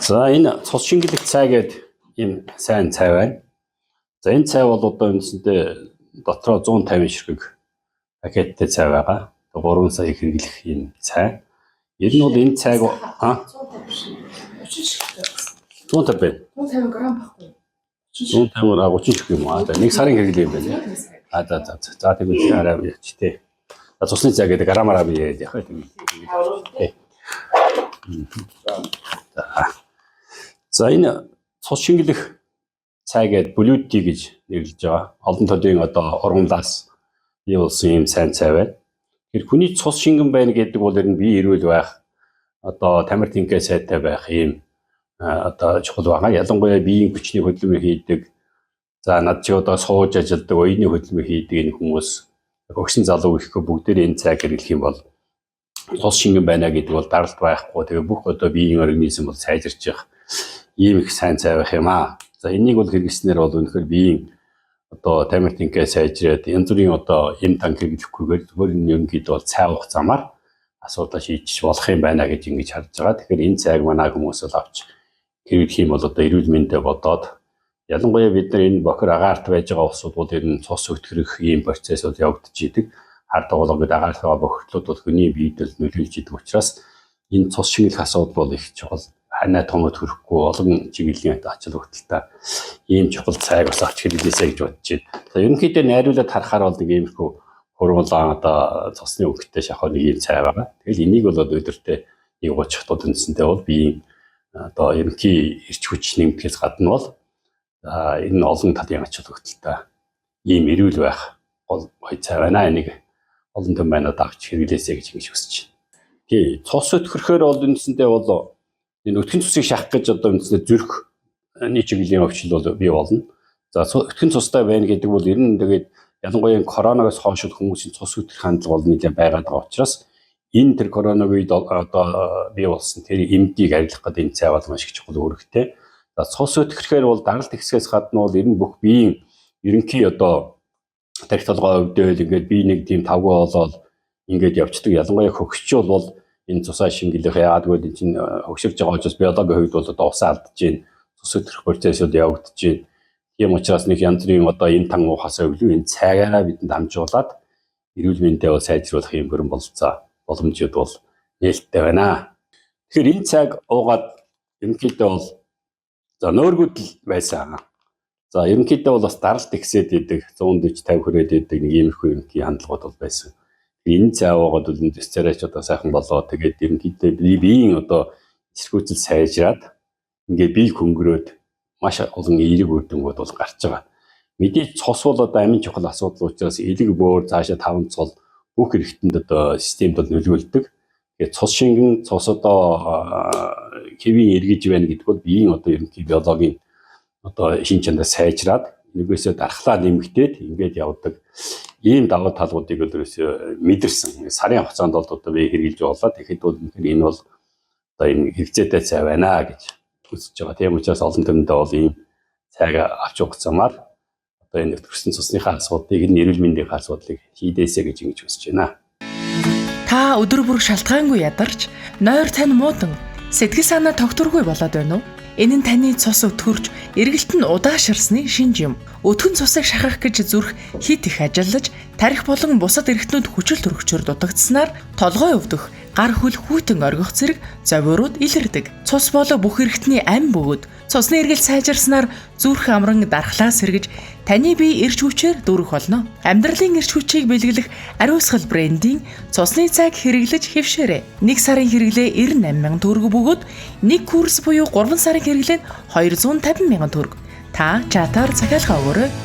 За энэ цус шингэлэг цай гэдэг ийм сайн цай байна. За энэ цай бол одоо үндсэндээ дотроо 150 ширхэг пакеттэй цай байгаа. 3 сая хэрэглэх ийм цай. Ер нь бол энэ цайг 150 байна. 150 грамм баггүй. 150 30 юм аа. Нэг сарын хэрэглээ юм байна. За тэгвэл арай яач тээ. За цусны цай гэдэг грамаараа би яриад яхаа тийм. За энэ цус шингэлэх цай гэдэг Blue Tea гэж нэрлэж байгаа. Олон төдийн одоо ургамлаас бий болсон юм сайн цай байна. Тэр хүний цус шингэн байна гэдэг бол ер нь бие эрүүл байх, одоо тамир тэнхээ сайтай байх юм одоо чухал байгаа. Ялангуяа биеийн хүчний хөдөлмөр хийдэг. За над чи одоо сууж ажилдаг, оюуны хөдөлмөр хийдэг энэ хүмүүс өгсөн залуу ихгүй бүгдээр энэ цайг хэрэглэх юм бол цус шингэн байна гэдэг бол даралт байхгүй. Тэгээ бүх одоо биеийн организм бол сайжирч явах ийм их сайн цай байх юм аа. За энийг бол хэрэглэснээр бол үнэхээр биеийн одоо тамир тэнхээ сайжраад янз бүрийн одоо эм танк хэрэглэхгүйгээр зөвхөн ерөнхийдөө бол цай уух замаар асуудал шийдэж болох юм байна гэж ингэж харж байгаа. Тэгэхээр энэ цайг манай хүмүүс бол авч хэрэглэх юм бол одоо эрүүл мэндэ бодоод ялангуяа бид нар энэ бохир агаарт байж байгаа улсууд бол ер нь цус өтгөрөх ийм процессыг явагдаж идэг. Хард тоглоод агаартай бохирлууд бол хүний биед л нөлөөлж идэг учраас энэ цус шингэлэх асуудал бол их чухал. Ханаа томод хөрөхгүй олон чиглэлийн ачаал өгдөлтэй ийм чухал цайг бас авч хэрэглээсэй гэж бодож байна. За ерөнхийдөө найруулад харахаар бол нэг иймэрхүү хурмалаан одоо цусны өнгөтэй шахах нэг ийм цай байгаа. Тэгэл энийг бол өдөртөө нэг 30 хатууд үндсэндээ бол биеийн одоо ерөнхий эрч хүч нэмэхээс гадна бол энэ олон талын ачаал өгдөлтэй ийм эрүүл байх гол цай байна. Энийг олон том байнууд авч хэрэглээсэй гэж ингэж хүсэж байна. Тий, цус өтгөрөхөөр бол үндсэндээ бол энэ өтгөн цусыг шахах гэж одоо үндсэндээ зүрх чиглэлийн өвчл бол бий болно. За өтгөн цустай байна гэдэг бол ер нь тэгээд ялангуяа коронавигоос хойш хүмүүсийн цус өтгөх хандлага бол нэлээд байгаад байгаа учраас энэ тэр коронавиг одоо бий болсон тэр эмдийг арилгах гэдэг энэ цай бол маш их чухал үүрэгтэй. За цус өтгөхээр бол даралт ихсгээс гадна бол ер нь бүх биеийн ерөнхий одоо тарих толгой өвдөөл ингээд бие нэг тийм тавгүй болоод ингээд явцдаг. Ялангуяа хөгшчөл бол энэ цусаа шингэлэх яагаад гэвэл энэ чинь хөгшөрж байгаа учраас биологийн хувьд бол одоо усаа алдаж байна. Цус өдрөх процессыг явагдаж байна. Тийм учраас нэг янз бүрийн одоо энэ тан уухаас өвлөө энэ цайгаараа бидэнд хамжуулаад эрүүл мэндээ бол сайжруулах юм хөрөн бололцоо боломжууд бол нээлттэй байна. Тэгэхээр энэ цайг уугаад ерөнхийдөө бол за нөөргүүд байсан. За ерөнхийдөө бол бас даралт ихсээд идэг 140 50 хүрээд идэг нэг иймэрхүү ерөнхий хандлагууд бол байсан. Энэ цай уугаад бол энэ царайч одоо сайхан болоо тэгээд ерөнхийдөө биеийн одоо эсэргүүцэл сайжраад ингээд бие хөнгөрөөд маш олон эерэг үр дүнгууд бол гарч байгаа. Мэдээж цус бол одоо амин чухал асуудал учраас элэг бөөр цаашаа 5 цол бүх хэрэгтэнд одоо системд бол нөлөөлдөг. Тэгээд цус шингэн цус одоо хэвийн эргэж байна гэдэг бол биеийн одоо ерөнхий биологийн одоо шин чандаа сайжраад нэгөөсөө дархлаа нэмэгдээд ингээд явдаг. Ийм давуу талуудыг өөрөөсөө мэдэрсэн. Сарын хугацаанд бол одоо би хэрэгжилж боллоо. Тэгэхэд бол энэ бол одоо энэ хэрэгцээтэй цай байна гэж үзэж байгаа. Тийм учраас олон төмөндөө бол ийм цайг авч явах замаар одоо энэ өтгөрсөн цусныхаа асуудлыг энэ эрүүл мэндийн асуудлыг шийдээсэй гэж ингэж хүсэж байна. Та өдөр бүр шалтгаангүй ядарч, нойр тань муудан, сэтгэл санаа тогтворгүй болоод байна уу? Энэ нь таны цус өтгөрч, эргэлт нь удаашрсны шинж юм. Өтгөн цусыг шахах гэж зүрх хит их ажиллаж, тарих болон бусад эргэтнүүд хүчил төрөгчөөр дутагдсанаар толгой өвдөх, гар хөл хүйтэн оргих зэрэг зовиорууд илэрдэг. Цус болоо бүх эргэтний ам бөгөөд, цусны эргэл сайжирснаар зүрх амран дархлаа сэргэж, таны бие эрч хүчээр дүүрэх болно. Амьдралын эрч хүчийг бэлгэлэх ариусгал брендийн цусны цайг хэрэглэж хэвшээрэй. 1 сарын хэрэглээ 98,000 төгрөг бөгөөд 1 курс буюу 3 сарын хэрэглээ нь 250,000 төгрөг. Та чатаар захиалга өгөөрэй.